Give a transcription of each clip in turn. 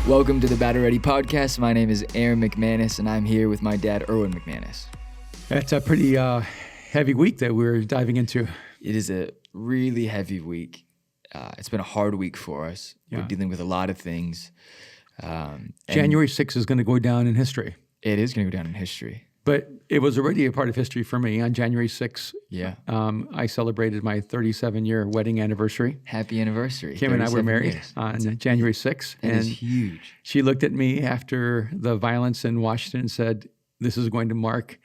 Welcome to the Battle Ready Podcast. My name is Aaron McManus, and I'm here with my dad, Erwin McManus. That's a pretty heavy week that we're diving into. It is a really heavy week. It's been a hard week for us. Yeah. We're dealing with a lot of things. January 6th is going to go down in history. It is going to go down in history. But it was already a part of history for me. On January 6th, I celebrated my 37-year wedding anniversary. Happy anniversary. Kim and I were married on January 6th. That is huge. She looked at me after the violence in Washington and said, "This is going to mark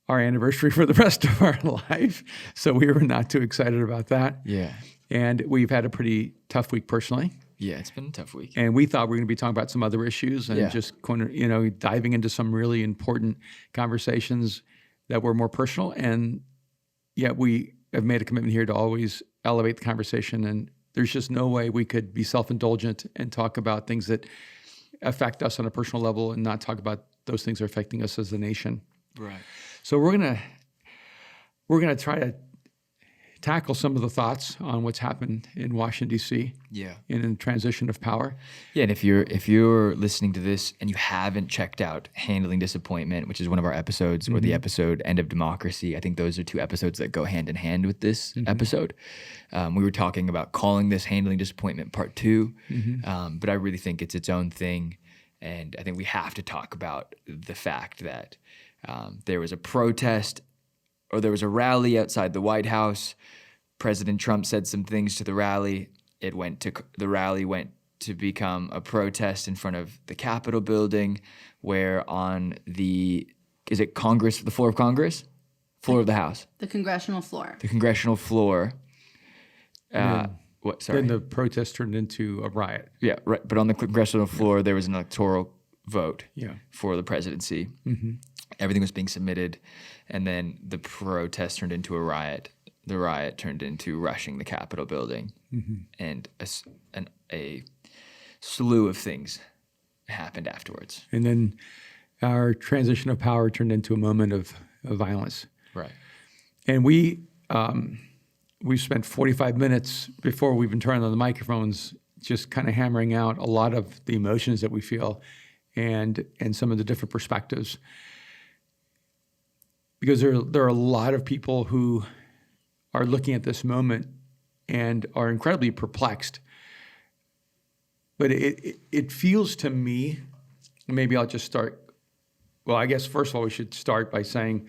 our anniversary for the rest of our life." So we were not too excited about that. Yeah. And we've had a pretty tough week personally. Yeah, it's been a tough week. And we thought we were going to be talking about some other issues and just kind of, diving into some really important conversations that were more personal. And yet we have made a commitment here to always elevate the conversation. And there's just no way we could be self-indulgent and talk about things that affect us on a personal level and not talk about those things that are affecting us as a nation. Right. So we're gonna try to tackle some of the thoughts on what's happened in Washington, D.C. Yeah. In the transition of power. Yeah, and if you're listening to this and you haven't checked out Handling Disappointment, which is one of our episodes, or the episode End of Democracy, I think those are two episodes that go hand in hand with this episode. We were talking about calling this Handling Disappointment Part 2, but I really think it's its own thing, and I think we have to talk about the fact that there was a protest, or there was a rally outside the White House. President Trump said some things to the rally. The rally went to become a protest in front of the Capitol building, where on the floor of Congress? Floor of the House. The congressional floor. The congressional floor. Then the protest turned into a riot. Yeah, right. But on the congressional floor, there was an electoral vote for the presidency. Everything was being submitted, and then the protest turned into a riot. The riot turned into rushing the Capitol building, and a slew of things happened afterwards. And then our transition of power turned into a moment of violence. Right. And we spent 45 minutes before we even turned on the microphones just kind of hammering out a lot of the emotions that we feel and some of the different perspectives. Because there are a lot of people who are looking at this moment and are incredibly perplexed. But it feels to me, maybe I'll just start, well, I guess first of all we should start by saying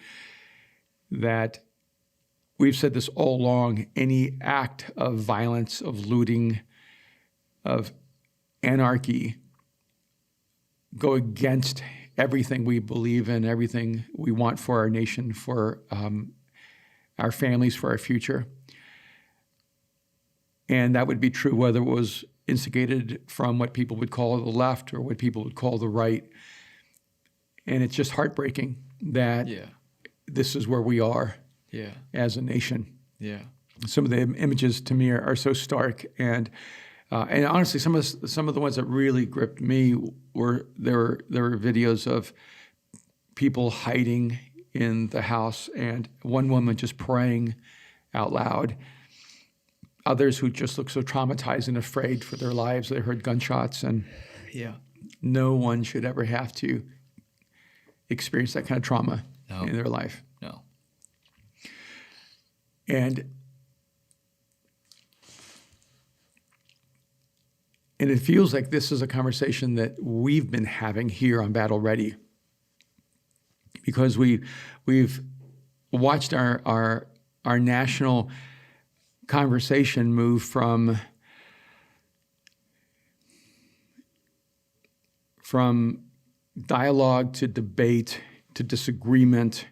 that we've said this all along, any act of violence, of looting, of anarchy, go against everything we believe in, everything we want for our nation, for our families, for our future. And that would be true whether it was instigated from what people would call the left or what people would call the right. And it's just heartbreaking that this is where we are as a nation. Yeah. Some of the images to me are so stark, and honestly, some of the ones that really gripped me were there were videos of people hiding in the house, and one woman just praying out loud. Others who just looked so traumatized and afraid for their lives. They heard gunshots, and no one should ever have to experience that kind of trauma in their life. No. And it feels like this is a conversation that we've been having here on Battle Ready, because we've watched our national conversation move from dialogue to debate to disagreement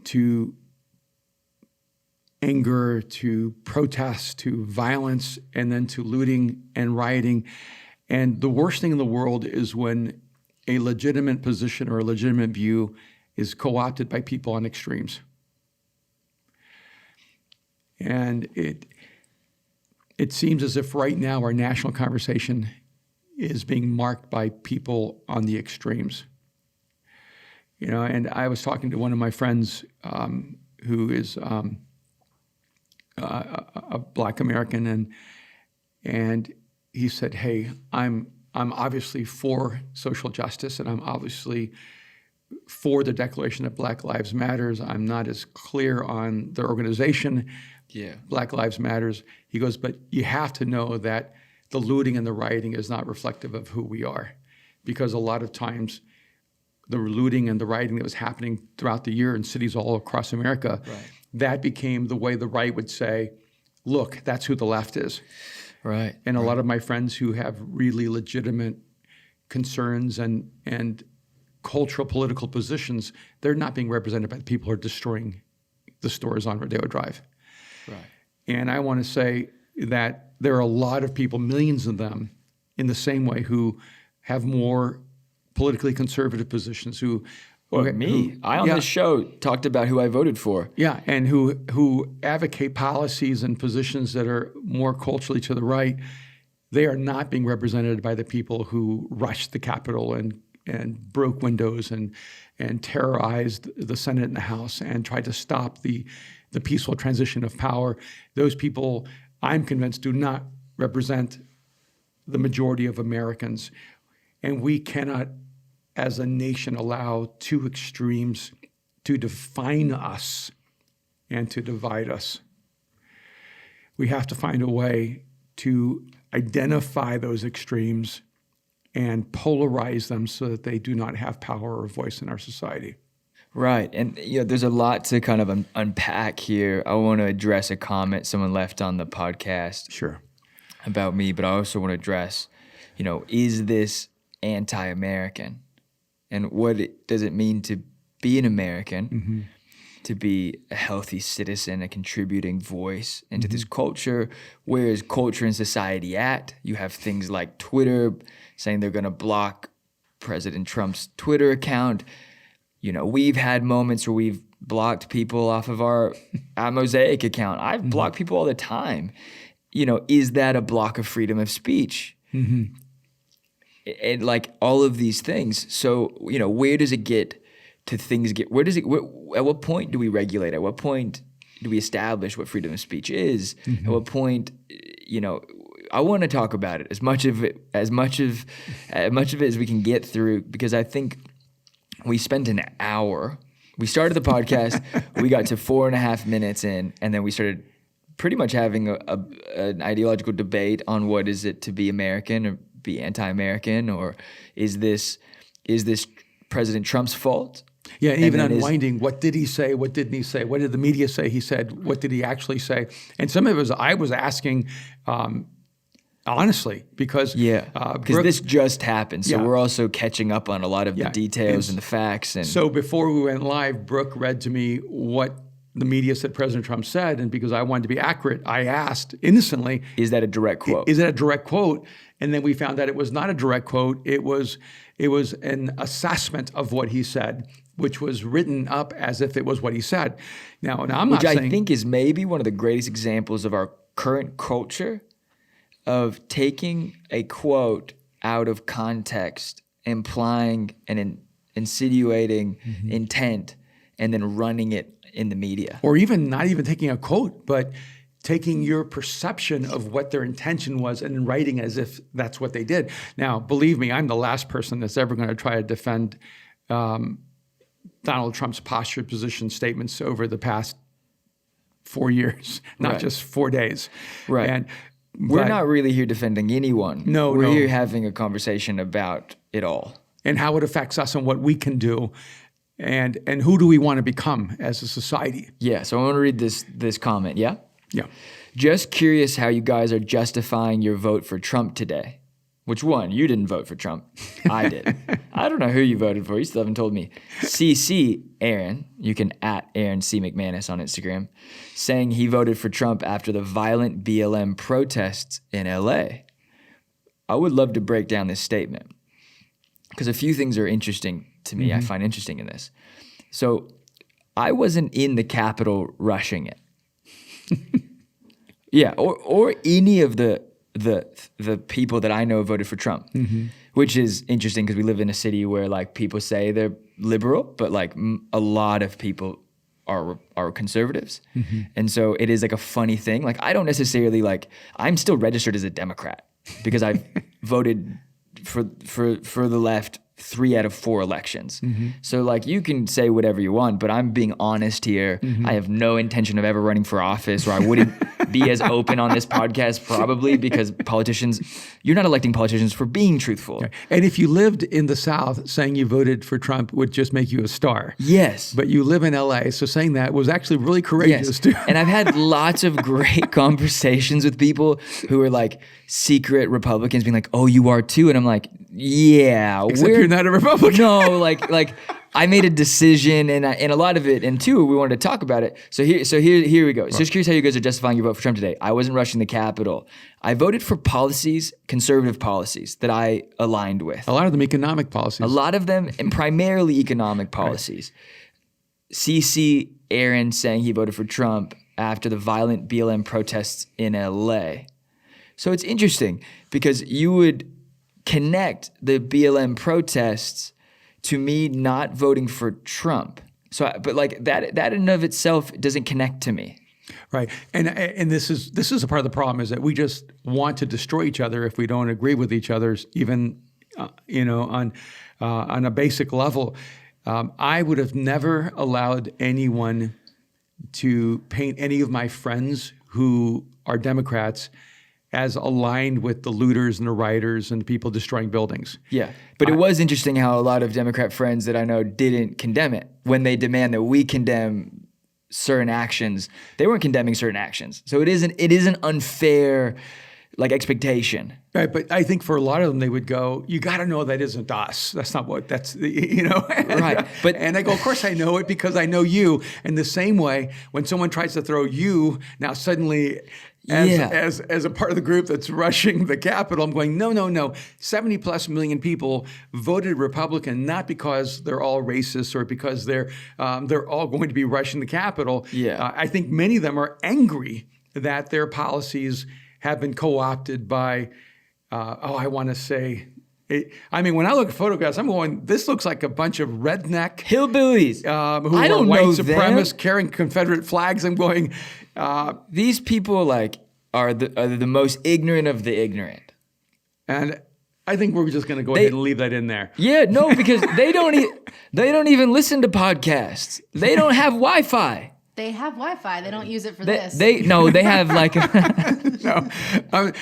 to anger, to protest, to violence, and then to looting and rioting. And the worst thing in the world is when a legitimate position or a legitimate view is co-opted by people on extremes. And it seems as if right now our national conversation is being marked by people on the extremes. And I was talking to one of my friends who is a Black American, and he said, "Hey, I'm obviously for social justice, and I'm obviously for the declaration that Black Lives Matters. I'm not as clear on the organization, Black Lives Matters." He goes, "But you have to know that the looting and the rioting is not reflective of who we are, because a lot of times the looting and the rioting that was happening throughout the year in cities all across America, that became the way the right would say, look, that's who the left is." Right. And a lot of my friends who have really legitimate concerns and cultural political positions, they're not being represented by the people who are destroying the stores on Rodeo Drive. Right. And I want to say that there are a lot of people, millions of them, in the same way, who have more politically conservative positions, I on this show talked about who I voted for. Yeah, and who advocate policies and positions that are more culturally to the right. They are not being represented by the people who rushed the Capitol and broke windows and terrorized the Senate and the House and tried to stop the peaceful transition of power. Those people, I'm convinced, do not represent the majority of Americans. And we cannot, as a nation, allow two extremes to define us and to divide us. We have to find a way to identify those extremes and polarize them so that they do not have power or voice in our society. Right. And there's a lot to kind of unpack here. I want to address a comment someone left on the podcast about me, but I also want to address, is this anti-American? And what does it mean to be an American, to be a healthy citizen, a contributing voice into this culture? Where is culture and society at? You have things like Twitter saying they're going to block President Trump's Twitter account. We've had moments where we've blocked people off of our Mosaic account. I've blocked people all the time. Is that a block of freedom of speech? And like all of these things. So, where does it get to at what point do we regulate? At what point do we establish what freedom of speech is? At what point, I want to talk about it as much of it as we can get through, because I think we spent an hour. We started the podcast, we got to 4.5 minutes in, and then we started pretty much having an ideological debate on what is it to be American or be anti-American, or is this President Trump's fault? Yeah, and even unwinding, what did he say? What didn't he say? What did the media say he said? What did he actually say? And some of it was, I was asking, honestly, because this just happened. So we're also catching up on a lot of the details and the facts. And so before we went live, Brooke read to me what the media said President Trump said, and because I wanted to be accurate, I asked innocently, is that a direct quote? Is it a direct quote? And then we found that it was not a direct quote. It was an assessment of what he said, which was written up as if it was what he said. Now I'm not saying... Which I think is maybe one of the greatest examples of our current culture of taking a quote out of context, implying and insinuating intent, and then running it in the media. Or even not even taking a quote, but taking your perception of what their intention was and then writing as if that's what they did. Now, believe me, I'm the last person that's ever going to try to defend Donald Trump's posture, position, statements over the past 4 years, not just 4 days. Right. And we're not really here defending anyone. We're here having a conversation about it all. And how it affects us and what we can do. And who do we want to become as a society? Yeah, so I want to read this comment, yeah? Yeah. Just curious how you guys are justifying your vote for Trump today. Which one? You didn't vote for Trump. I did. I don't know who you voted for. You still haven't told me. CC Aaron, you can @ Aaron C. McManus on Instagram, saying he voted for Trump after the violent BLM protests in LA. I would love to break down this statement because a few things are interesting to me. I find interesting in this. So I wasn't in the Capitol rushing it. or any of the people that I know voted for Trump, which is interesting because we live in a city where like people say they're liberal, but like a lot of people are conservatives. And so it is like a funny thing. Like I don't necessarily I'm still registered as a Democrat. because I've voted for the left 3 out of 4 elections. So like you can say whatever you want, but I'm being honest here. I have no intention of ever running for office, or I wouldn't be as open on this podcast probably, because you're not electing politicians for being truthful. Okay. And if you lived in the South, saying you voted for Trump would just make you a star. Yes. But you live in LA, so saying that was actually really courageous too. And I've had lots of great conversations with people who are like secret Republicans being like, oh, you are too. And I'm like, yeah. Except you're not a Republican. No, like I made a decision, and a lot of it, and two, we wanted to talk about it. So here we go. So just curious how you guys are justifying your vote for Trump today. I wasn't rushing the Capitol. I voted for conservative policies that I aligned with. A lot of them economic policies. A lot of them, and primarily economic policies. Right. CC Aaron saying he voted for Trump after the violent BLM protests in LA. So it's interesting because you would connect the BLM protests to me not voting for Trump. So, but like that in and of itself doesn't connect to me. Right, and this is a part of the problem, is that we just want to destroy each other if we don't agree with each other's, even on a basic level. I would have never allowed anyone to paint any of my friends who are Democrats as aligned with the looters and the rioters and the people destroying buildings. Yeah, but it was interesting how a lot of Democrat friends that I know didn't condemn it when they demand that we condemn certain actions. They weren't condemning certain actions, so it isn't unfair like expectation. Right, but I think for a lot of them, they would go, you got to know that isn't us. That's not what, that's, Right. But and I go, of course I know it because I know you. And the same way, when someone tries to throw you, now suddenly as a part of the group that's rushing the Capitol, I'm going, no. 70 plus million people voted Republican, not because they're all racist or because they're all going to be rushing the Capitol. Yeah. I think many of them are angry that their policies have been co-opted by, I want to say, when I look at photographs, I'm going, this looks like a bunch of redneck hillbillies who are white supremacists carrying Confederate flags. I'm going, these people are the most ignorant of the ignorant. And I think we're just going to go ahead and leave that in there. Yeah, no, because they don't even listen to podcasts. They don't have Wi-Fi. They have Wi-Fi. They don't use it for this. They have like but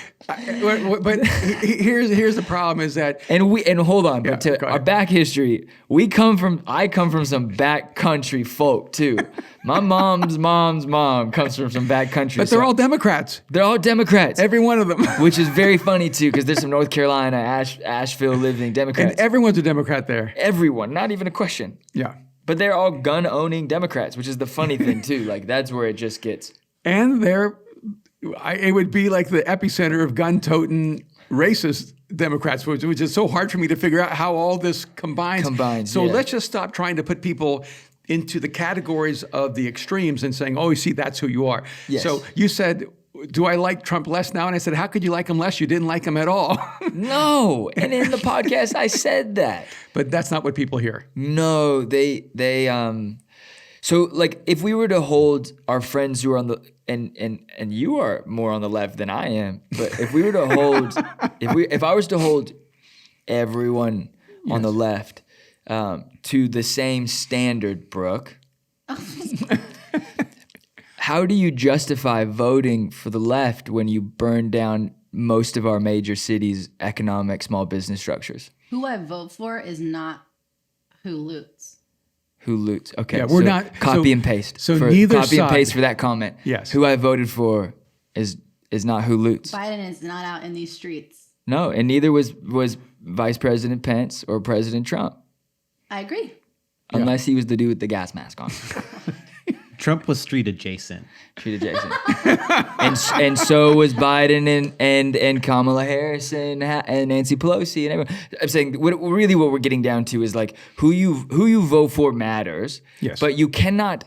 here's the problem is that and hold on, but to our back history, I come from some back country folk too. My mom's mom comes from some back country. But they're all Democrats. They're all Democrats. Every one of them. Which is very funny too, because there's some North Carolina, Asheville living Democrats. And everyone's a Democrat there. Everyone, not even a question. Yeah. But they're all gun-owning Democrats, which is the funny thing too. Like that's where it just gets. And it would be like the epicenter of gun-toting racist Democrats, which is so hard for me to figure out how all this combines. So let's just stop trying to put people into the categories of the extremes and saying, oh, you see, that's who you are. Yes. So you said, do I like Trump less now? And I said, how could you like him less? You didn't like him at all. No. And in the podcast, I said that. But that's not what people hear. No, so like if we were to hold our friends who are on the, and you are more on the left than I am, but if we were to hold, if I was to hold everyone on the left to the same standard, Brooke, how do you justify voting for the left when you burn down most of our major cities' economic small business structures? Who I vote for is not who loots. Who loots? Okay, yeah, we're not copy and paste. So neither copy side, and paste for that comment. Yes, who I voted for is not who loots. Biden is not out in these streets. No, and neither was Vice President Pence or President Trump. I agree. Unless he was the dude with the gas mask on. Trump was street adjacent. And so was Biden and Kamala Harris and Nancy Pelosi and everyone. I'm saying what we're getting down to is like who you vote for matters. Yes. But you cannot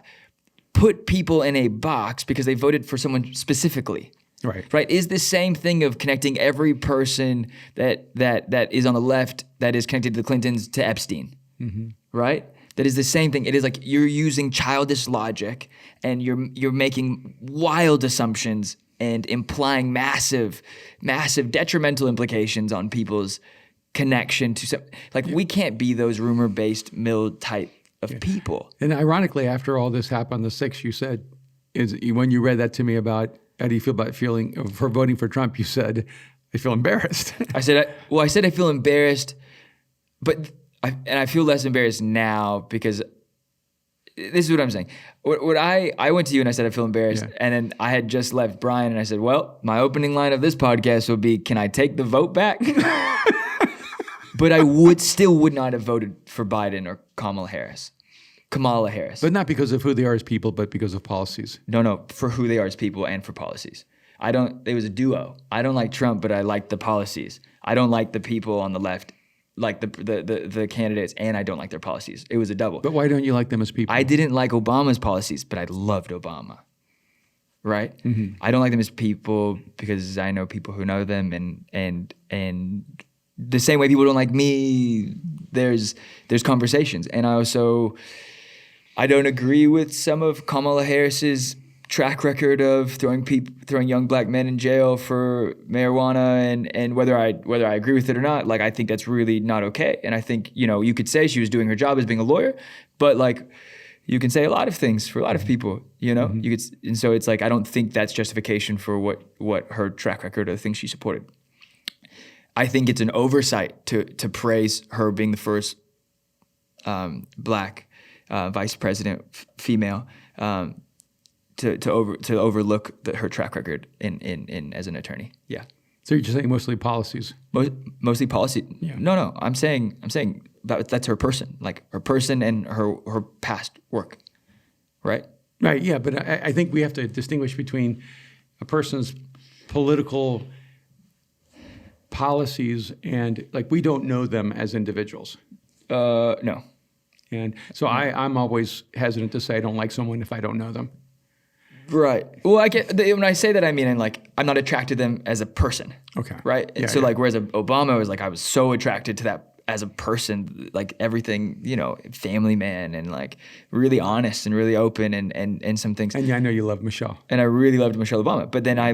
put people in a box because they voted for someone specifically. Right. Is the same thing of connecting every person that is on the left that is connected to the Clintons to Epstein. Mm-hmm. Right? That is the same thing. It is like you're using childish logic and you're making wild assumptions and implying massive detrimental implications on people's connection to some, like we can't be those rumor-based mill type of people. And ironically, after all this happened on the 6th, you said, when you read that to me about how do you feel about for voting for Trump, you said, I feel embarrassed. I said I feel embarrassed, but I feel less embarrassed now because this is what I'm saying. What I went to you and I said I feel embarrassed, and then I had just left Brian and I said, well, my opening line of this podcast will be, can I take the vote back? But I would not have voted for Biden or Kamala Harris. But not because of who they are as people, but because of policies. No, for who they are as people and for policies. It was a duo. I don't like Trump, but I like the policies. I don't like the people on the left, like the candidates, and I don't like their policies. It was a double. But why don't you like them as people? I didn't like Obama's policies, but I loved Obama. Right? Mm-hmm. I don't like them as people because I know people who know them, and the same way people don't like me. There's conversations, and I don't agree with some of Kamala Harris's track record of throwing young black men in jail for marijuana, and whether I agree with it or not, like I think that's really not okay. And I think, you could say she was doing her job as being a lawyer, but like you can say a lot of things for a lot of people, Mm-hmm. And so it's like I don't think that's justification for what her track record or the things she supported. I think it's an oversight to praise her being the first black vice president, female, to overlook her track record in as an attorney. Yeah. So you're just saying mostly policies. Mostly policy. Yeah. No. I'm saying that's her person, like her person and her past work, right? Right. Yeah, but I think we have to distinguish between a person's political policies and like we don't know them as individuals. No. And so I'm always hesitant to say I don't like someone if I don't know them. Right. Well, when I say that, I mean, I'm not attracted to them as a person. Okay. Right. And so like, whereas Obama was like, I was so attracted to that as a person, like everything, family man and like really honest and really open and some things. And yeah, I know you love Michelle. And I really loved Michelle Obama. But then I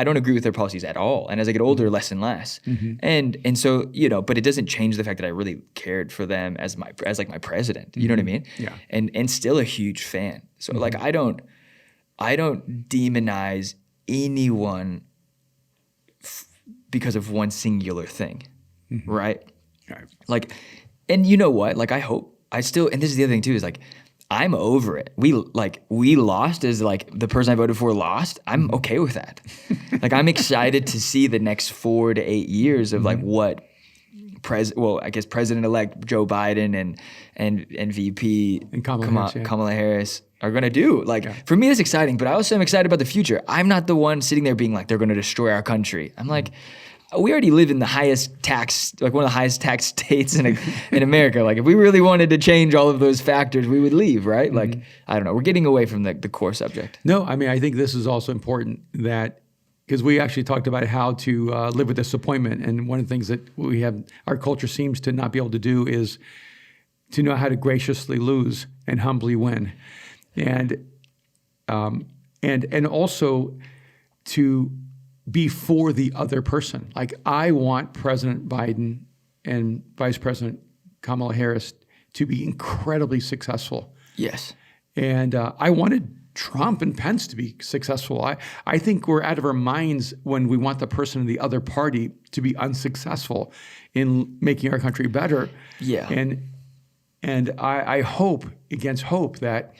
don't agree with their policies at all. And as I get older, less and less. Mm-hmm. And so, but it doesn't change the fact that I really cared for them as my president. You know what I mean? Yeah. And still a huge fan. So like I don't demonize anyone because of one singular thing, right? Right. Like, and you know what? Like, and this is the other thing too, is like, I'm over it. We lost as like the person I voted for lost. I'm okay with that. Like, I'm excited to see the next 4 to 8 years of like what President-elect Joe Biden and VP and Kamala Harris are going to do. Like, for me, it's exciting, but I also am excited about the future. I'm not the one sitting there being like, they're going to destroy our country. I'm like, we already live in the highest tax, like one of the highest tax states in America. Like, if we really wanted to change all of those factors, we would leave, right? Like, I don't know. We're getting away from the core subject. No, I mean, I think this is also important that, because we actually talked about how to live with disappointment. And one of the things that our culture seems to not be able to do is to know how to graciously lose and humbly win. And also to be for the other person. Like, I want President Biden and Vice President Kamala Harris to be incredibly successful. Yes. And I wanted Trump and Pence to be successful. I think we're out of our minds when we want the person in the other party to be unsuccessful in making our country better. Yeah. And I hope against hope that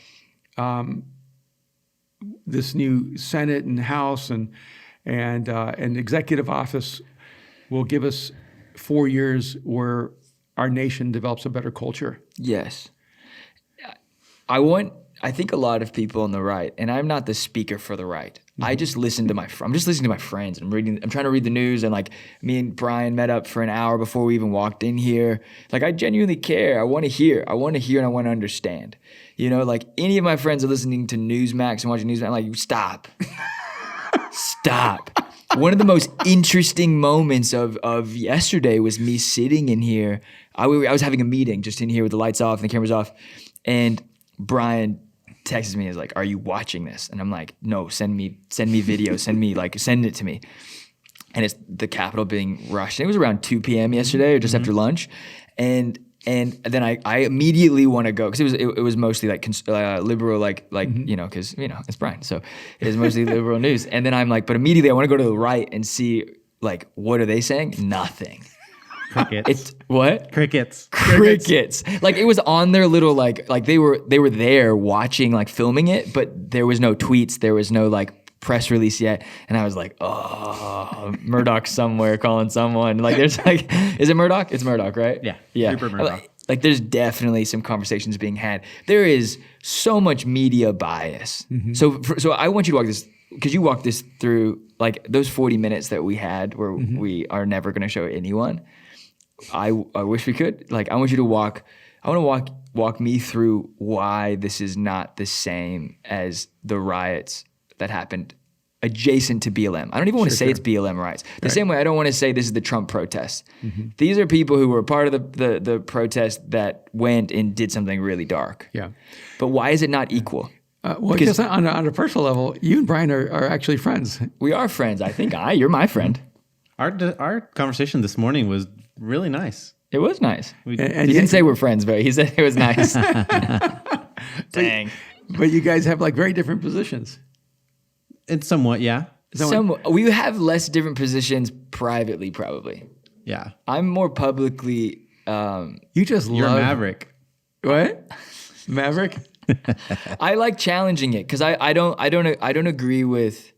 this new Senate and House and executive office will give us 4 years where our nation develops a better culture. Yes. I think a lot of people on the right, and I'm not the speaker for the right. I'm just listening to my friends. I'm trying to read the news, and like me and Brian met up for an hour before we even walked in here. Like, I genuinely care. I want to hear and I want to understand. Like, any of my friends are listening to Newsmax and watching Newsmax. I'm like, stop. Stop. One of the most interesting moments of yesterday was me sitting in here. I was having a meeting just in here with the lights off and the cameras off, and Brian texts me, is like, "Are you watching this?" And I'm like, "No, send me video, send it to me." And it's the Capitol being rushed. And it was around 2 p.m. yesterday, or just after lunch, and then I immediately want to go, because it was mostly like liberal, because it's Brian, so it is mostly liberal news. And then I'm like, but immediately I want to go to the right and see, like, what are they saying? Nothing. Crickets. It's what? Crickets. Like, it was on their little like they were there watching, like filming it, but there was no tweets, there was no like press release yet. And I was like, oh, Murdoch's somewhere calling someone. Like, there's like, is it Murdoch? It's Murdoch, right? Yeah. Rupert Murdoch. Like, there's definitely some conversations being had. There is so much media bias. So I want you to walk this, because you walked this through, like, those 40 minutes that we had where we are never going to show anyone. I wish we could. Like, I want you to walk me through why this is not the same as the riots that happened adjacent to BLM. I don't even want to say it's BLM riots. The same way I don't want to say this is the Trump protests. These are people who were part of the protest that went and did something really dark. Yeah. But why is it not equal? Because on a personal level, you and Brian are actually friends. We are friends. I think you're my friend. Our conversation this morning was really nice. It was nice. And He didn't say we're friends, but he said it was nice. Dang. But you guys have like very different positions. It's somewhat, yeah. We have less different positions privately, probably. Yeah. I'm more publicly. You're a maverick. What? Maverick? I like challenging it, because I don't agree with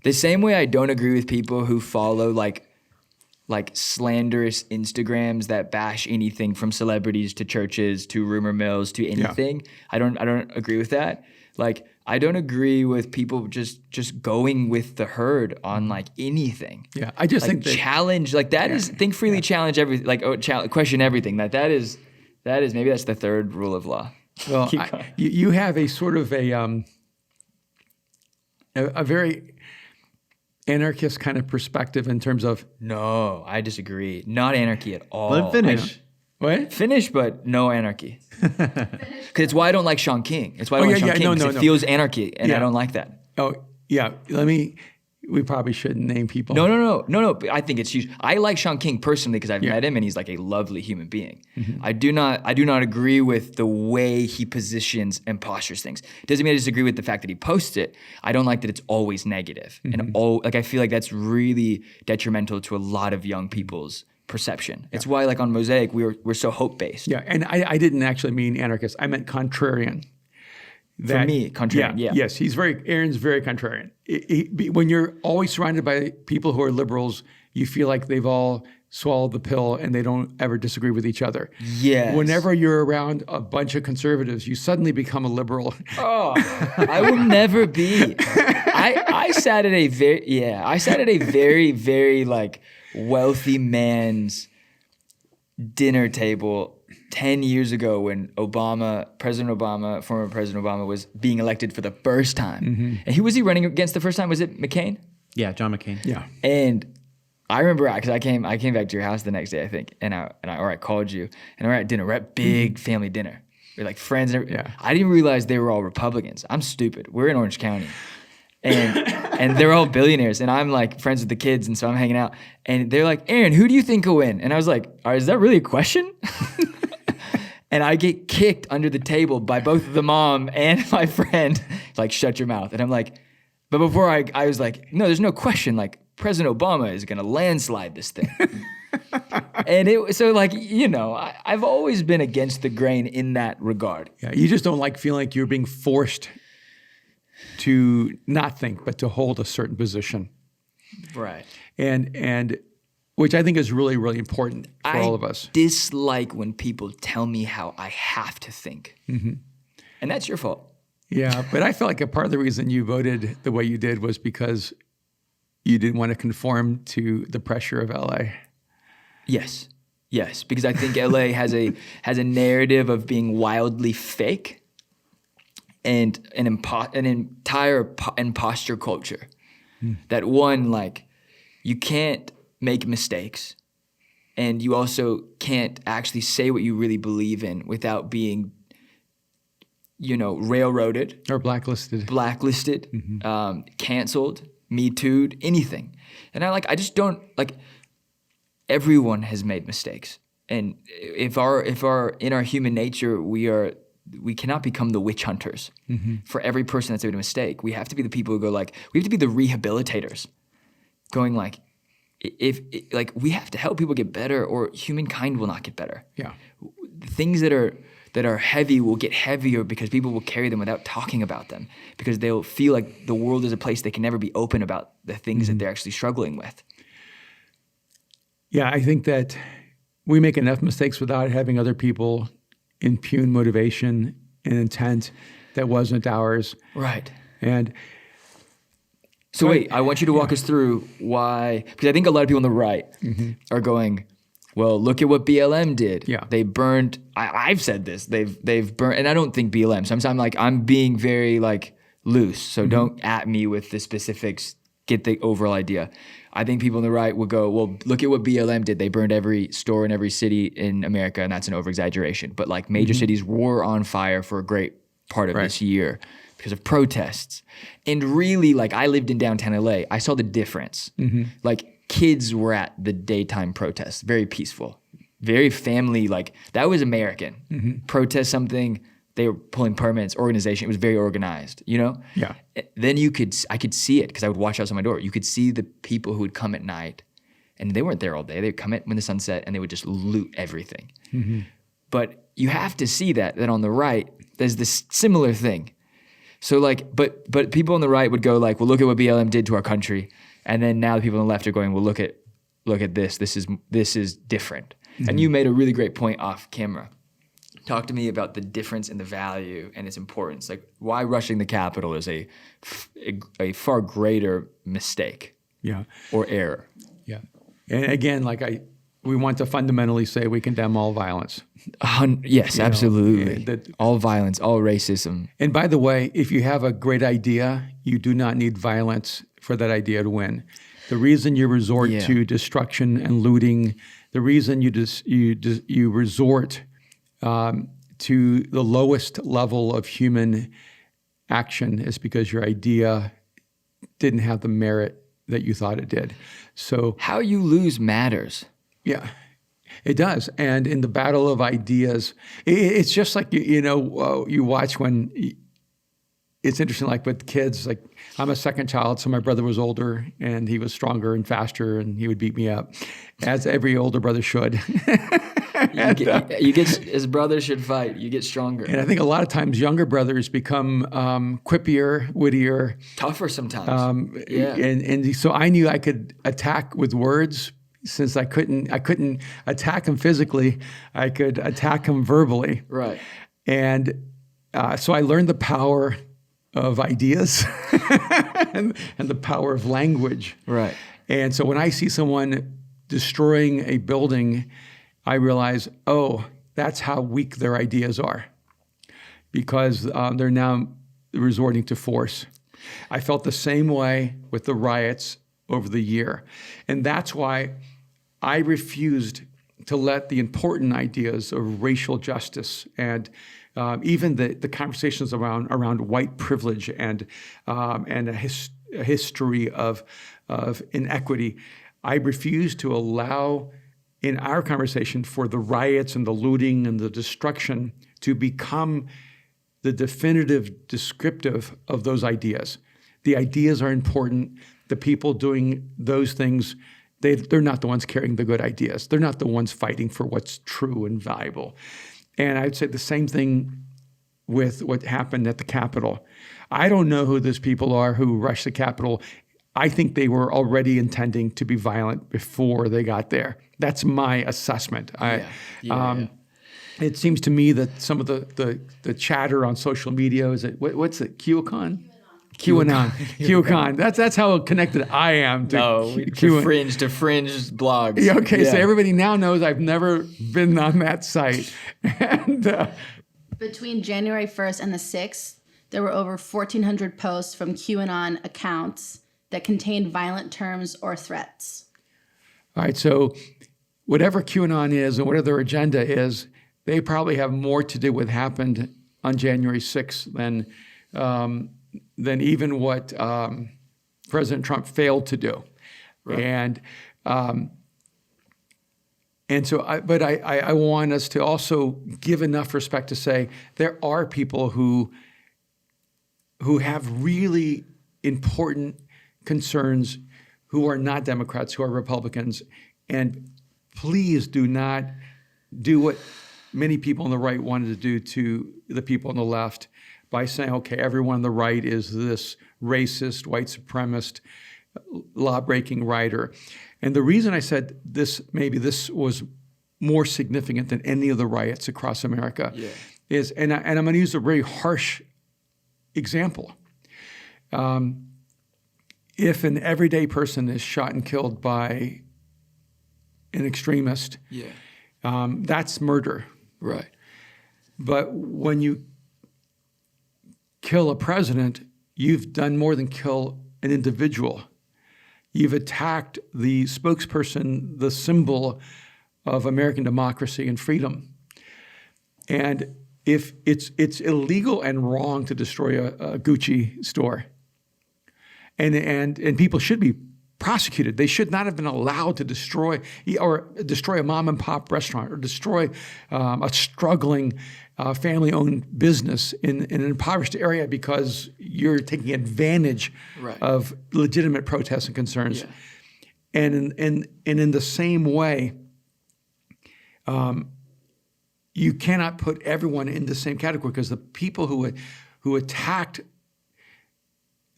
the same way I don't agree with people who follow like slanderous Instagrams that bash anything from celebrities to churches to rumor mills to anything. Yeah. I don't agree with that. Like, I don't agree with people just going with the herd on like anything. Yeah, I just think that challenge, like, that is think freely, challenge everything, like question everything. That is maybe that's the third rule of law. Well, you have a sort of a very anarchist kind of perspective in terms of. No, I disagree. Not anarchy at all. Let him finish. What? Finish, but no anarchy. Because it's why I don't like Sean King. It's why I don't like Sean King. No. It feels anarchy, and I don't like that. Oh, yeah. We probably shouldn't name people. No. I think it's huge. I like Sean King personally because I've met him, and he's like a lovely human being. I do not agree with the way he positions and postures things. Doesn't mean I disagree with the fact that he posts it. I don't like that it's always negative. And I feel like that's really detrimental to a lot of young people's perception. It's why, like, on Mosaic, we're so hope-based. Yeah, and I didn't actually mean anarchist. I meant contrarian. For me, contrarian, yeah. Yes, Aaron's very contrarian. When you're always surrounded by people who are liberals, you feel like they've all swallowed the pill and they don't ever disagree with each other. Yes. Whenever you're around a bunch of conservatives, you suddenly become a liberal. Oh, I will never be. I sat at a very, very like wealthy man's dinner table 10 years ago when former President Obama was being elected for the first time. And who was he running against the first time? Was it McCain? Yeah, John McCain. Yeah. And I remember, because I came back to your house the next day, I think, and I called you, and we're at dinner. We're at big family dinner. We're like friends. And I didn't realize they were all Republicans. I'm stupid. We're in Orange County. And they're all billionaires, and I'm like friends with the kids, and so I'm hanging out, and they're like, "Aaron, who do you think will win?" And I was like, "Is that really a question?" And I get kicked under the table by both the mom and my friend, like, "Shut your mouth." And I'm like, but before I was like, "No, there's no question. Like, President Obama is gonna landslide this thing." And I've always been against the grain in that regard. Yeah, you just don't like feeling like you're being forced to not think, but to hold a certain position. Right. And which I think is really, really important for all of us. I dislike when people tell me how I have to think. And that's your fault. Yeah, but I feel like a part of the reason you voted the way you did was because you didn't want to conform to the pressure of LA. Yes, because I think LA has a narrative of being wildly fake. And an entire imposter culture. That one, like, you can't make mistakes, and you also can't actually say what you really believe in without being railroaded, Or blacklisted. canceled, Me Too'd, anything. And I just don't everyone has made mistakes. And if in our human nature, we cannot become the witch hunters for every person that's made a mistake. We have to be the people who go we have to be the rehabilitators, going we have to help people get better, or humankind will not get better. Yeah. Things that are heavy will get heavier because people will carry them without talking about them, because they'll feel like the world is a place they can never be open about the things that they're actually struggling with. Yeah, I think that we make enough mistakes without having other people impugn motivation and intent that wasn't ours. Right. And so wait, I want you to walk us through why, because I think a lot of people on the right are going, well, look at what BLM did. Yeah. They burned, I've said this, they've burned, and I don't think BLM, sometimes I'm being very loose, so don't at me with the specifics, get the overall idea. I think people on the right will go, well, look at what BLM did. They burned every store in every city in America, and that's an over-exaggeration. But major cities were on fire for a great part of this year because of protests. And really, I lived in downtown LA. I saw the difference. Kids were at the daytime protests, very peaceful, very family, that was American. Protest something, they were pulling permits, organization, it was very organized, Yeah. Then I could see it because I would watch outside my door. You could see the people who would come at night, and they weren't there all day. They would come when the sun set, and they would just loot everything. But you have to see that on the right, there's this similar thing. So but people on the right would go well, look at what BLM did to our country. And then now the people on the left are going, well, look at this. This is different. And you made a really great point off camera. Talk to me about the difference in the value and its importance. Why rushing the Capitol is a far greater mistake. Yeah. Or error. Yeah. And again, we want to fundamentally say we condemn all violence. Yes, absolutely. All violence, all racism. And by the way, if you have a great idea, you do not need violence for that idea to win. The reason you resort to destruction and looting, the reason you resort to the lowest level of human action is because your idea didn't have the merit that you thought it did. So how you lose matters. Yeah, it does. And in the battle of ideas, it's just you watch when it's interesting, with kids, I'm a second child, so my brother was older and he was stronger and faster and he would beat me up, as every older brother should. You get as brothers should fight. You get stronger. And I think a lot of times younger brothers become quippier, wittier, tougher sometimes. And so I knew I could attack with words. Since I couldn't attack him physically, I could attack him verbally. Right. And so I learned the power of ideas and the power of language. Right. And so when I see someone destroying a building, I realize, oh, that's how weak their ideas are, because they're now resorting to force. I felt the same way with the riots over the year. And that's why I refused to let the important ideas of racial justice and even the conversations around white privilege and a history of inequity, I refused to allow in our conversation for the riots and the looting and the destruction to become the definitive descriptive of those ideas. The ideas are important. The people doing those things, they're not the ones carrying the good ideas. They're not the ones fighting for what's true and valuable. And I'd say the same thing with what happened at the Capitol. I don't know who those people are who rushed the Capitol. I think they were already intending to be violent before they got there. That's my assessment. It seems to me that some of the chatter on social media is what's it? QAnon. QAnon. That's how connected I am to to fringe blogs. Yeah, okay, so everybody now knows I've never been on that site. And between January 1st and the 6th, there were over 1,400 posts from QAnon accounts that contained violent terms or threats. All right, so whatever QAnon is and whatever their agenda is, they probably have more to do with what happened on January 6th than even what President Trump failed to do. Right. And so, I want us to also give enough respect to say there are people who have really important concerns, who are not Democrats, who are Republicans, and please do not do what many people on the right wanted to do to the people on the left by saying, okay, everyone on the right is this racist, white supremacist, law-breaking writer. And the reason I said maybe this was more significant than any of the riots across America is, and I'm going to use a very harsh example. If an everyday person is shot and killed by an extremist, that's murder. Right. But when you kill a president, you've done more than kill an individual. You've attacked the spokesperson, the symbol of American democracy and freedom. And if it's illegal and wrong to destroy a Gucci store, and people should be prosecuted. They should not have been allowed to destroy a mom and pop restaurant or destroy a struggling family-owned business in an impoverished area because you're taking advantage of legitimate protests and concerns. Yeah. And in the same way, you cannot put everyone in the same category, because the people who attacked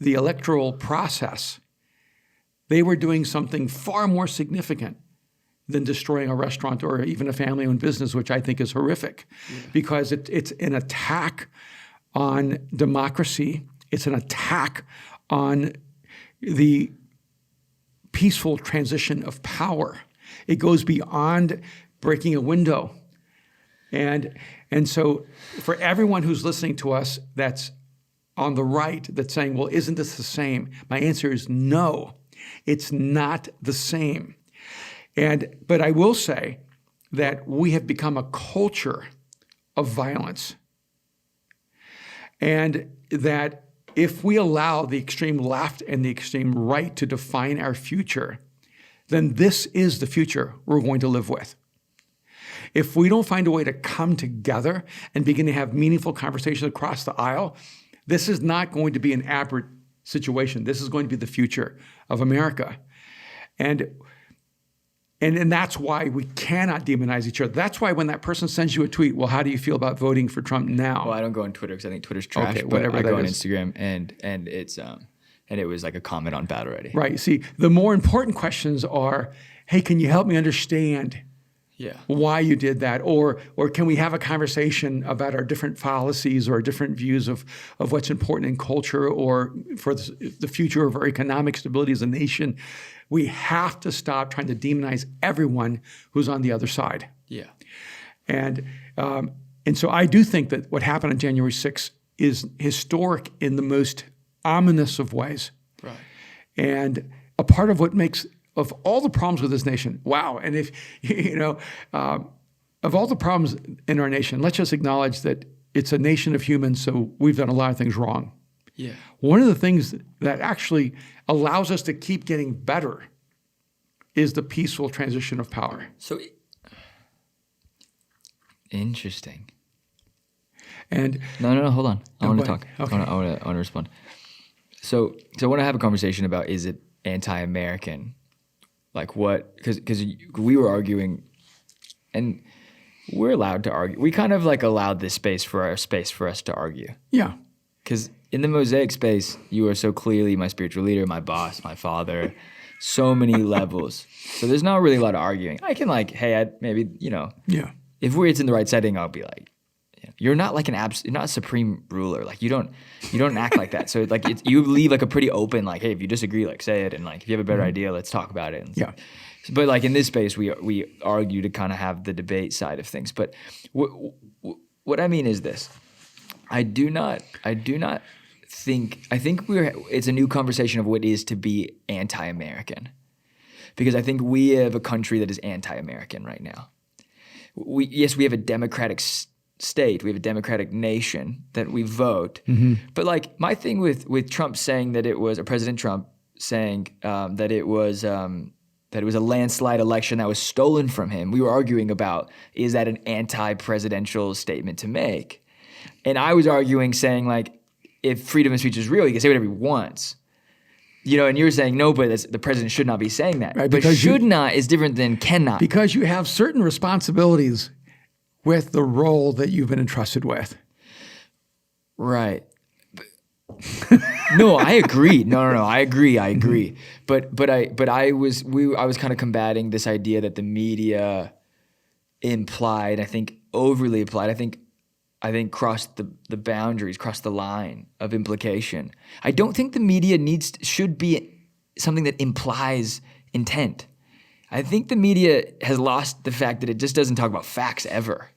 the electoral process, they were doing something far more significant than destroying a restaurant or even a family-owned business, which I think is horrific, because it's an attack on democracy. It's an attack on the peaceful transition of power. It goes beyond breaking a window. And so for everyone who's listening to us that's on the right, that's saying, well, isn't this the same? My answer is no, it's not the same. But I will say that we have become a culture of violence. And that if we allow the extreme left and the extreme right to define our future, then this is the future we're going to live with. If we don't find a way to come together and begin to have meaningful conversations across the aisle, this is not going to be an aberrant situation. This is going to be the future of America. And that's why we cannot demonize each other. That's why when that person sends you a tweet, well, how do you feel about voting for Trump now? Well, I don't go on Twitter because I think Twitter's trash. Okay, whatever. But I go on Instagram and it's and it was like a comment on Battle Ready. Right. See, the more important questions are, hey, can you help me understand why you did that? Or can we have a conversation about our different policies or different views of what's important in culture or for the future of our economic stability as a nation? We have to stop trying to demonize everyone who's on the other side. Yeah. And so I do think that what happened on January 6th is historic in the most ominous of ways. Right. And a part of what makes, of all the problems with this nation, wow, and if, of all the problems in our nation, let's just acknowledge that it's a nation of humans, so we've done a lot of things wrong. Yeah. One of the things that actually allows us to keep getting better is the peaceful transition of power. So, interesting. And no, hold on. I want to talk. Okay. I want to respond. So I want to have a conversation about, is it anti-American? Like what? Because we were arguing, and we're allowed to argue. We kind of like allowed this space for us to argue. Yeah. Because in the Mosaic space, you are so clearly my spiritual leader, my boss, my father, so many levels. So there's not really a lot of arguing. I can like, hey, maybe, if it's in the right setting, I'll be like, you're not like you're not a supreme ruler. Like you don't act like that. So like you leave like a pretty open, like, hey, if you disagree, like say it. And like, if you have a better idea, let's talk about it. And but like in this space, we argue to kind of have the debate side of things. But what I mean is this. I think it's a new conversation of what it is to be anti-American, because I think we have a country that is anti-American right now. We have a democratic state. We have a democratic nation that we vote. But like my thing with Trump saying that it was, or President Trump saying that it was a landslide election that was stolen from him. We were arguing about, is that an anti-presidential statement to make? And I was arguing saying like, if freedom of speech is real, he can say whatever he wants. You know, and you're saying no, but the president should not be saying that. Right, but should not is different than cannot. Because you have certain responsibilities with the role that you've been entrusted with. Right. No, I agree. No, I agree. But I was kind of combating this idea that the media implied, I think overly applied, I think crossed the boundaries, crossed the line of implication. I don't think the media should be something that implies intent. I think the media has lost the fact that it just doesn't talk about facts ever.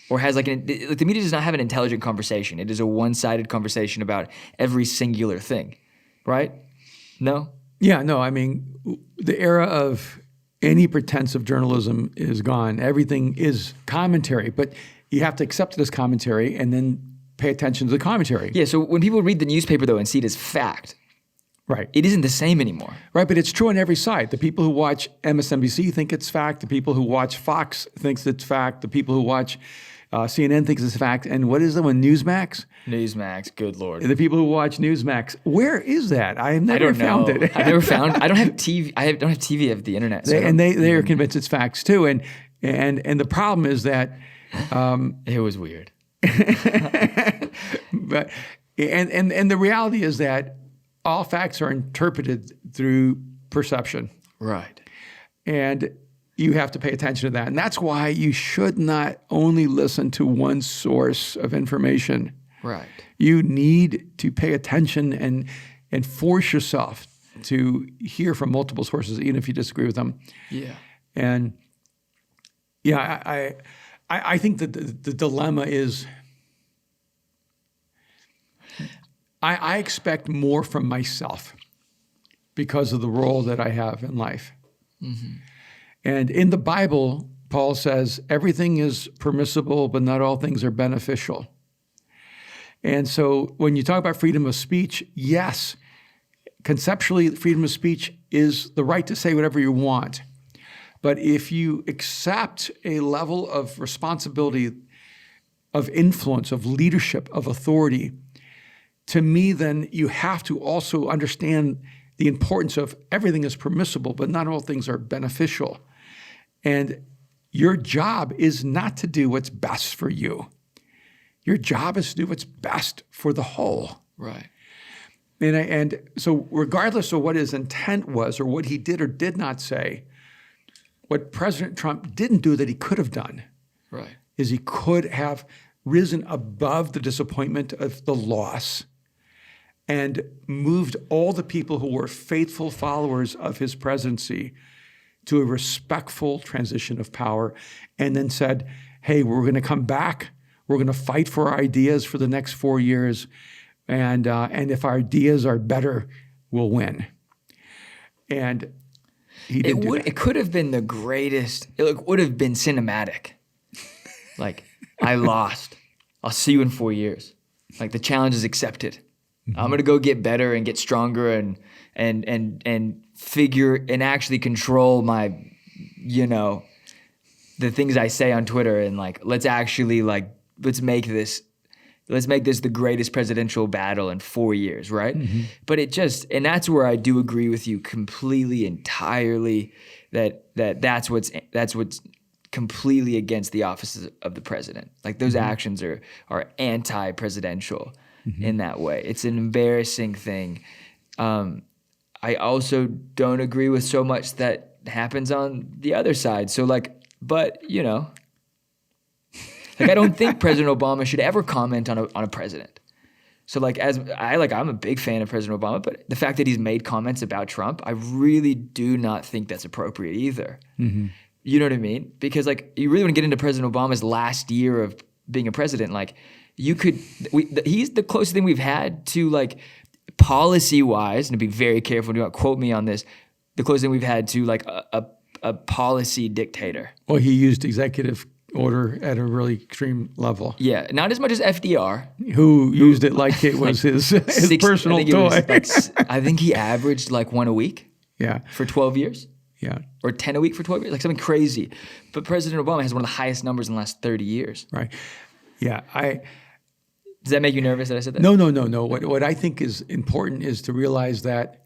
Or has like the media does not have an intelligent conversation. It is a one-sided conversation about every singular thing, right? No? Yeah, no, I mean, the era of any pretense of journalism is gone. Everything is commentary, but you have to accept it as commentary and then pay attention to the commentary. Yeah, so when people read the newspaper, though, and see it as fact, right, it isn't the same anymore. Right, but it's true on every side. The people who watch MSNBC think it's fact. The people who watch Fox thinks it's fact. The people who watch CNN thinks it's fact. And what is the one, Newsmax? Newsmax, good Lord. The people who watch Newsmax, where is that? I have never found it. I've never found. I don't have TV. I don't have TV. I have the internet. So they are convinced it's facts too. And the problem is that it was weird. But and the reality is that all facts are interpreted through perception. Right. And you have to pay attention to that. And that's why you should not only listen to one source of information. Right. You need to pay attention and force yourself to hear from multiple sources, even if you disagree with them. Yeah. And yeah, I think that the dilemma is I expect more from myself because of the role that I have in life. Mm-hmm. And in the Bible, Paul says, everything is permissible, but not all things are beneficial. And so when you talk about freedom of speech, yes, conceptually, freedom of speech is the right to say whatever you want. But if you accept a level of responsibility, of influence, of leadership, of authority, to me, then you have to also understand the importance of everything is permissible, but not all things are beneficial. And your job is not to do what's best for you. Your job is to do what's best for the whole. Right. And so regardless of what his intent was or what he did or did not say, what President Trump didn't do that he could have done is he could have risen above the disappointment of the loss and moved all the people who were faithful followers of his presidency to a respectful transition of power, and then said, hey, we're going to come back. We're going to fight for our ideas for the next 4 years. And if our ideas are better, we'll win. And he didn't do that. It could have been the greatest. It would have been cinematic. Like, I lost. I'll see you in 4 years. Like, the challenge is accepted. Mm-hmm. I'm going to go get better and get stronger and figure and actually control my, the things I say on Twitter, and like, let's make this the greatest presidential battle in 4 years, right? Mm-hmm. But and that's where I do agree with you completely, entirely, that's what's completely against the office of the president. Like, those actions are anti-presidential in that way. It's an embarrassing thing. I also don't agree with so much that happens on the other side. So I don't think President Obama should ever comment on a president. So I'm a big fan of President Obama, but the fact that he's made comments about Trump, I really do not think that's appropriate either. Mm-hmm. You know what I mean? Because you really want to get into President Obama's last year of being a president. He's the closest thing we've had to policy-wise, and to be very careful, do not quote me on this, the closest thing we've had to a policy dictator. Well, he used executive order at a really extreme level. Yeah, not as much as FDR. Who used it like it was his personal toy. I think he averaged like one a week Yeah, for 12 years. yeah, Or 10 a week for 12 years, like something crazy. But President Obama has one of the highest numbers in the last 30 years. right. Yeah, Does that make you nervous that I said that? no. What I think is important is to realize that,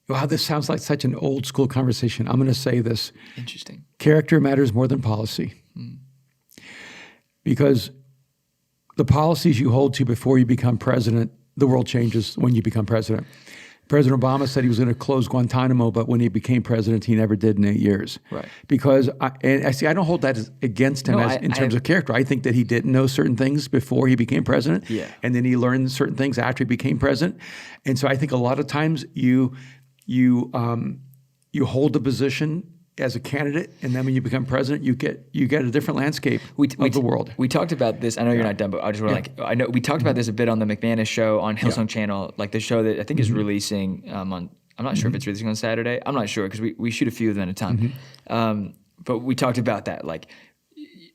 wow, this sounds like such an old school conversation. I'm going to say this. Interesting. Character matters more than policy. Because the policies you hold to before you become president, the world changes when you become president. President Obama said he was going to close Guantanamo, but when he became president, he never did in 8 years. Right. Because I don't hold that against him in terms of character. I think that he didn't know certain things before he became president, and then he learned certain things after he became president. And so I think a lot of times you hold the position as a candidate, and then when you become president, you get a different landscape of the world. We talked about this. I know you're not done, but I just want to I know we talked about this a bit on the McManus show on Hillsong Channel, like the show that I think is releasing on. I'm not sure if it's releasing on Saturday. I'm not sure because we shoot a few of them at a time. But we talked about that, like.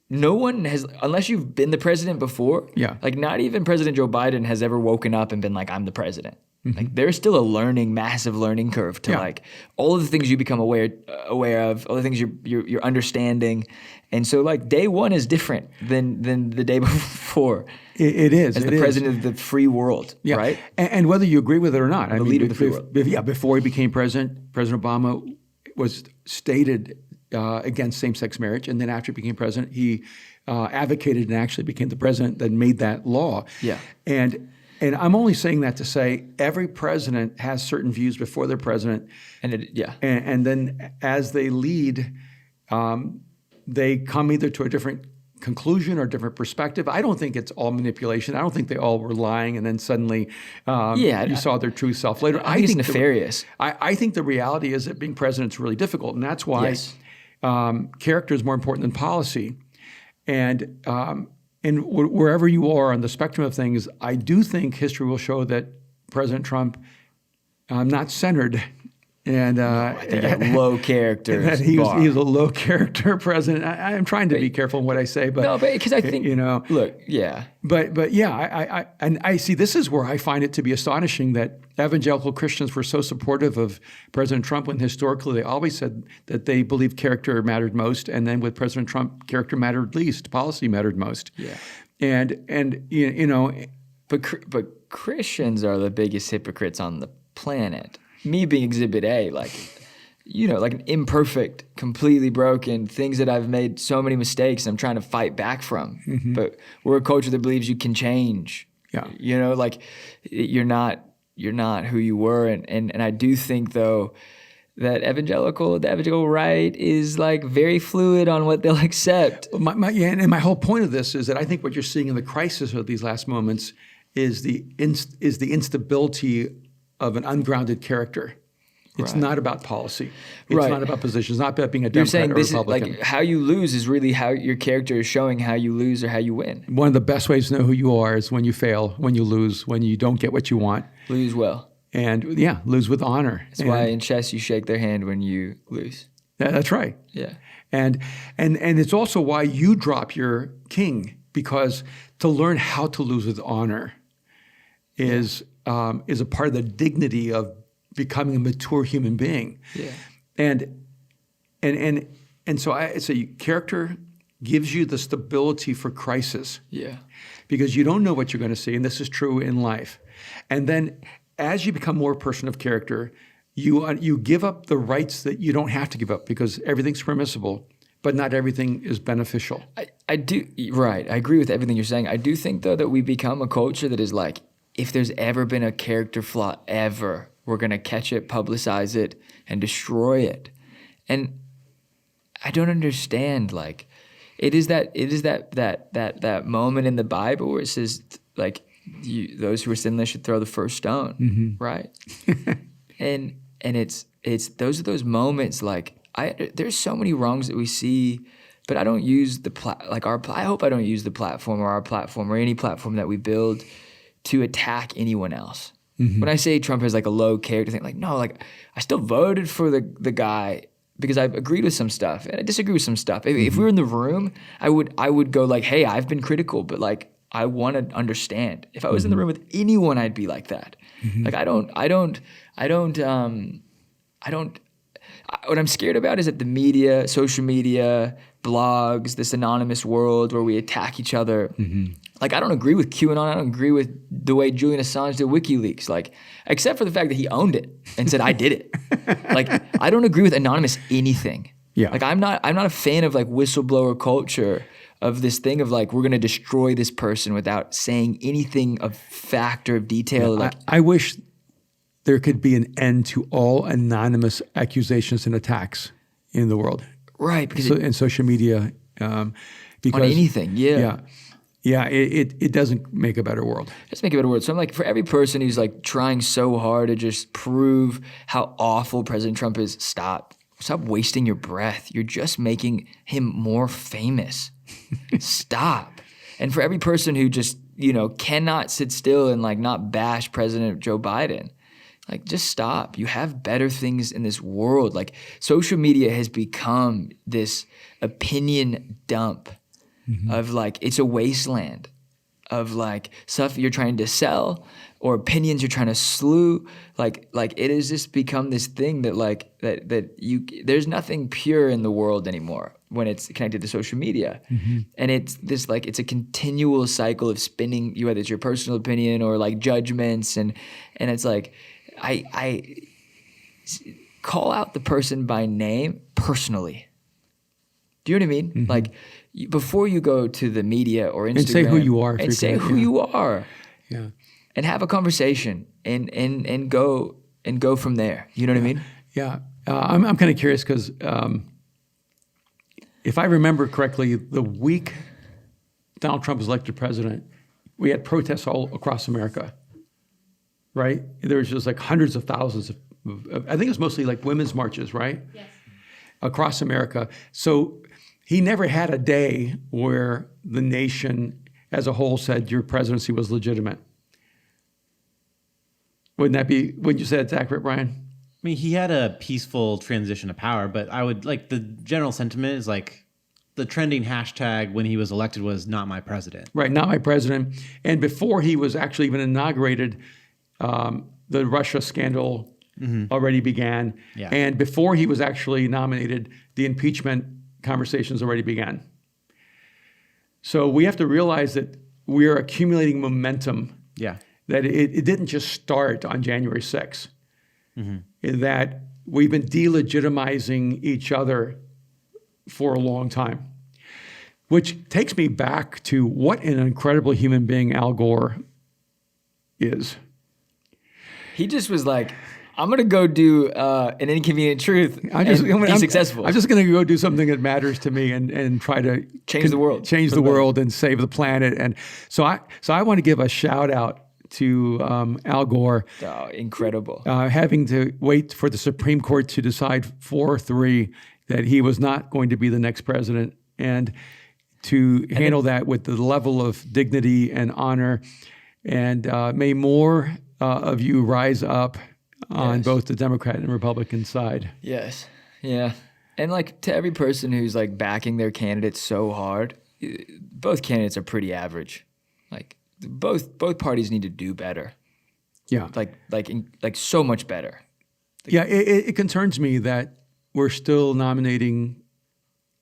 No one has, unless you've been the president before. Like not even President Joe Biden has ever woken up and been like, "I'm the president." Like there's still a massive learning curve to like all of the things you become aware of, all the things you're understanding, and so like day one is different than the day before. It is as the president of the free world, right? And whether you agree with it or not, the leader of the free world. Before he became president, President Obama was stated against same-sex marriage, and then after he became president, he advocated and actually became the president that made that law. And I'm only saying that to say every president has certain views before they're president, and then as they lead, they come either to a different conclusion or different perspective. I don't think it's all manipulation. I don't think they all were lying and then suddenly you saw their true self later. I think it's nefarious. I think the reality is that being president is really difficult, and that's why character is more important than policy. And wherever you are on the spectrum of things, I do think history will show that President Trump not centered and I think a low character. That he was a low character president. I'm trying to be careful in what I say, but because I think I see this is where I find it to be astonishing that evangelical Christians were so supportive of President Trump when historically they always said that they believed character mattered most, and then with President Trump, character mattered least, policy mattered most. But Christians are the biggest hypocrites on the planet. Me being Exhibit A, like an imperfect, completely broken, things that I've made so many mistakes I'm trying to fight back from. But we're a culture that believes you can change. Like you're not who you were. And I do think though that the evangelical right is like very fluid on what they'll accept. And my whole point of this is that I think what you're seeing in the crisis of these last moments is the instability of an ungrounded character. It's not about policy. It's not about positions. It's not about being a Democrat or Republican. Like how you lose is really how your character is showing how you lose or how you win. One of the best ways to know who you are is when you fail, when you lose, when you don't get what you want. Lose well. And lose with honor. That's why in chess you shake their hand when you lose. That's right. Yeah. And it's also why you drop your king, because to learn how to lose with honor is a part of the dignity of becoming a mature human being. And so I say character gives you the stability for crisis. Because you don't know what you're going to see, and this is true in life. And then as you become more a person of character, you give up the rights that you don't have to give up, because everything's permissible, but not everything is beneficial. I agree with everything you're saying. I do think though that we become a culture that is like, if there's ever been a character flaw ever, we're going to catch it, publicize it, and destroy it. And I don't understand, like, it is that moment in the Bible where it says, like, those who are sinless should throw the first stone, right? and it's those are those moments, like, there's so many wrongs that we see, but I don't use I hope I don't use the platform or our platform or any platform that we build to attack anyone else. When I say Trump has like a low character thing, like, no, like I still voted for the guy because I've agreed with some stuff and I disagree with some stuff. If we were in the room, I would go like, hey, I've been critical, but like I want to understand. If I was in the room with anyone, I'd be like that. Like what I'm scared about is that the media, social media, blogs, this anonymous world where we attack each other. Like, I don't agree with QAnon. I don't agree with the way Julian Assange did WikiLeaks. Like, except for the fact that he owned it and said, I did it. Like, I don't agree with anonymous anything. Yeah. Like, I'm not a fan of like whistleblower culture, of this thing of like, we're going to destroy this person without saying anything of fact or of detail. Yeah, like, I wish there could be an end to all anonymous accusations and attacks in the world. right. Because In social media. Because, on anything. Yeah. Yeah, it doesn't make a better world. Let's make it a better word. So I'm like, for every person who's like trying so hard to just prove how awful President Trump is, stop. Stop wasting your breath. You're just making him more famous. Stop. And for every person who just, cannot sit still and like not bash President Joe Biden, like just stop. You have better things in this world. Like social media has become this opinion dump of like, it's a wasteland of like stuff you're trying to sell or opinions you're trying to slew. Like it has just become this thing that like, there's nothing pure in the world anymore when it's connected to social media. And it's this like, it's a continual cycle of spinning you, whether it's your personal opinion or like judgments. And it's like, I call out the person by name personally. Do you know what I mean? Like before you go to the media or Instagram, And say who you are. and say who you are, Yeah. and have a conversation and go from there. You know what I mean? Yeah. I'm kind of curious because if I remember correctly, the week Donald Trump was elected president, we had protests all across America, right? There was just like hundreds of thousands of I think it was mostly like women's marches, right? Yes. Across America. So he never had a day where the nation as a whole said your presidency was legitimate. Wouldn't you say that's accurate, Brian? I mean, he had a peaceful transition of power, but I would like the general sentiment is like the trending hashtag when he was elected was not my president. Right, not my president. And before he was actually even inaugurated, the Russia scandal already began. Yeah. And before he was actually nominated, the impeachment conversations already began. So we have to realize that we are accumulating momentum. Yeah. That it didn't just start on January 6th. That we've been delegitimizing each other for a long time. Which takes me back to what an incredible human being Al Gore is. He just was like, I'm gonna go do an inconvenient truth and be successful. I'm just going to go do something that matters to me and try to Change the world. change the world and save the planet. And so I want to give a shout out to Al Gore. Oh, incredible. Having to wait for the Supreme Court to decide 4-3 that he was not going to be the next president, and to handle that with the level of dignity and honor. And may more of you rise up on both the Democrat and Republican side. Yes. Yeah. And like to every person who's like backing their candidates so hard, both candidates are pretty average. Like both parties need to do better. Yeah. Like so much better. Yeah, it concerns me that we're still nominating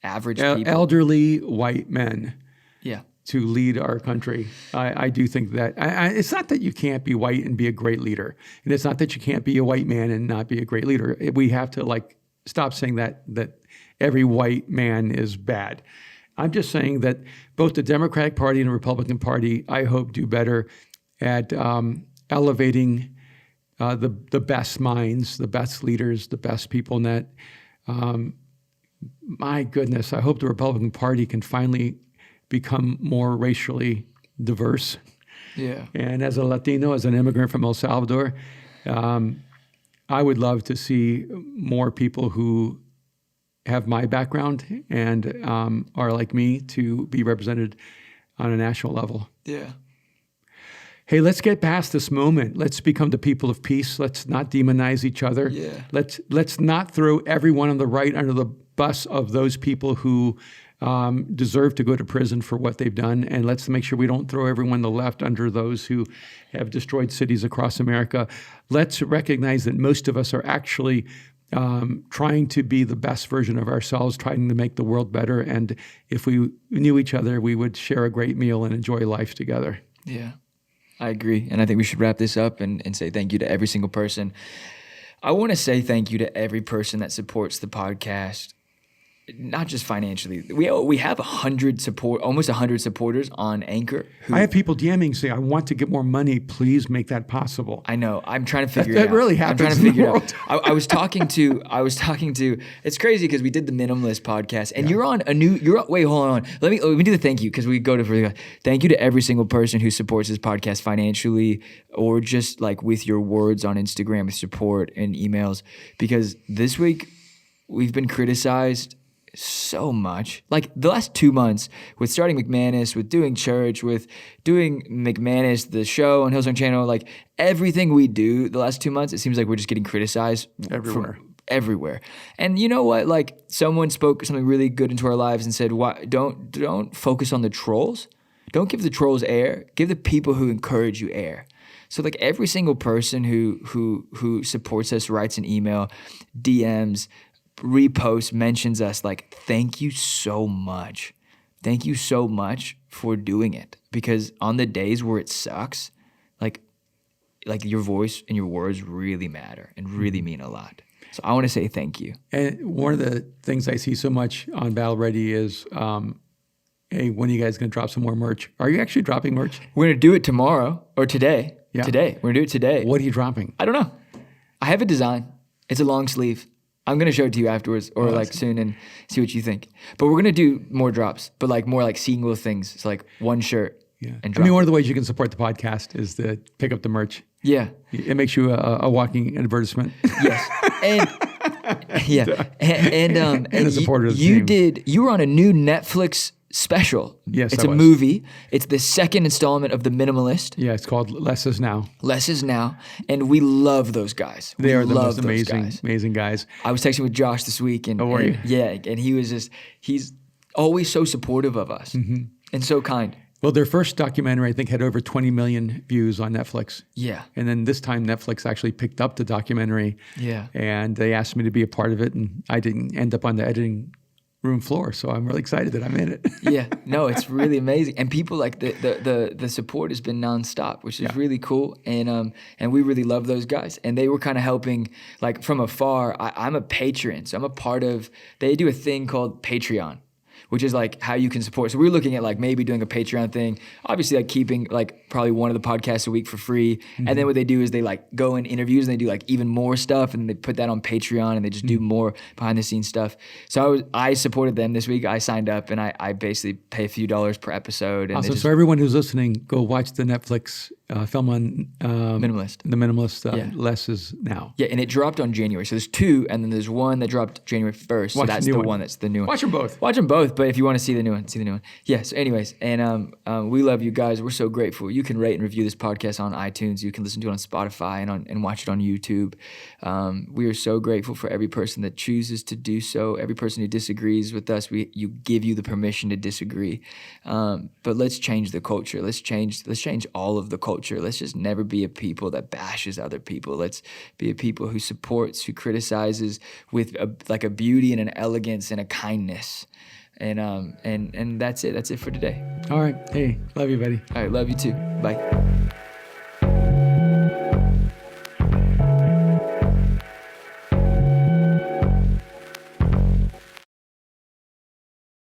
Average people. elderly white men Yeah. to lead our country. I do think that it's not that you can't be white and be a great leader, and it's not that you can't be a white man and not be a great leader. We have to like stop saying that every white man is bad. I'm just saying that both the Democratic Party and the Republican Party, I hope, do better at elevating the best minds, the best leaders, the best people in that. My goodness, I hope the Republican Party can finally become more racially diverse. Yeah. And as a Latino, as an immigrant from El Salvador, I would love to see more people who have my background and are like me to be represented on a national level. Yeah. hey, let's get past this moment. Let's become the people of peace. Let's not demonize each other. Yeah. Let's not throw everyone on the right under the bus of those people who deserve to go to prison for what they've done. And let's make sure we don't throw everyone on the left under those who have destroyed cities across America. Let's recognize that most of us are actually trying to be the best version of ourselves, trying to make the world better. And if we knew each other, we would share a great meal and enjoy life together. Yeah, I agree. And I think we should wrap this up and say thank you to every single person. I want to say thank you to every person that supports the podcast. Not just financially. We have almost 100 supporters on Anchor. I have people DMing saying, I want to get more money. Please make that possible. I know. I'm trying to figure it out. That really happens. I'm trying to figure it out. I was talking to. It's crazy because we did the Minimalist podcast, and wait, hold on. Let me do the thank you because we go to thank you to every single person who supports this podcast financially or just like with your words on Instagram with support and emails. Because this week we've been criticized so much. Like the last 2 months with starting McManus, with doing church, with doing McManus, the show on Hillsong Channel, like everything we do the last 2 months, it seems like we're just getting criticized everywhere. And you know what? Like someone spoke something really good into our lives and said, "Why don't focus on the trolls? Don't give the trolls air. Give the people who encourage you air." So like every single person who supports us, writes an email, DMs, repost, mentions us, like thank you so much. Thank you so much for doing it, because on the days where it sucks, like your voice and your words really matter and really mean a lot. So I want to say thank you. And one of the things I see so much on Battle Ready is, hey, when are you guys going to drop some more merch? Are you actually dropping merch? We're going to do it tomorrow or today. Yeah. Today. We're going to do it today. What are you dropping? I don't know. I have a design. It's a long sleeve. I'm going to show it to you afterwards or like soon and see what you think. But we're going to do more drops, but like more like single things. It's like one shirt and drop. I mean, one of the ways you can support the podcast is to pick up the merch. Yeah. It makes you a walking advertisement. Yes. And and a supporter of the team. You were on a new Netflix special. Yes, it's I a was. movie. It's the second installment of The Minimalist. Yeah, it's called Less Is Now. Less Is Now, and we love those guys. They are the love most amazing guys. I was texting with Josh this week, and were you? Yeah, and he's always so supportive of us and so kind. Well, their first documentary, I think, had over 20 million views on Netflix. Yeah. And then this time, Netflix actually picked up the documentary. Yeah. And they asked me to be a part of it, and I didn't end up on the editing room floor, so I'm really excited that I'm in it. Yeah, no, it's really amazing, and people like the support has been nonstop, which is really cool, and we really love those guys, and they were kind of helping like from afar. I'm a patron, so I'm a part of. They do a thing called Patreon, which is like how you can support. So we were looking at like maybe doing a Patreon thing, obviously like keeping like probably one of the podcasts a week for free. And then what they do is they like go in interviews and they do like even more stuff and they put that on Patreon and they just do more behind the scenes stuff. So I supported them this week. I signed up and I basically pay a few dollars per episode. And Also, so everyone who's listening, go watch the Netflix film on Minimalist. The Minimalist, Less Is Now. Yeah, and it dropped on January. So there's two, and then there's one that dropped January 1st. So that's the one that's the new one. Watch them both. Watch them both, but if you want to see the new one, see the new one. Yeah, so anyways, and we love you guys. We're so grateful. You can rate and review this podcast on iTunes. You can listen to it on Spotify and watch it on YouTube. We are so grateful for every person that chooses to do so, every person who disagrees with us. You give you the permission to disagree. But let's change the culture. Let's change all of the culture. Let's just never be a people that bashes other people. Let's be a people who supports, who criticizes with a beauty and an elegance and a kindness. And that's it. That's it for today. All right. Hey, love you, buddy. All right. Love you too. Bye.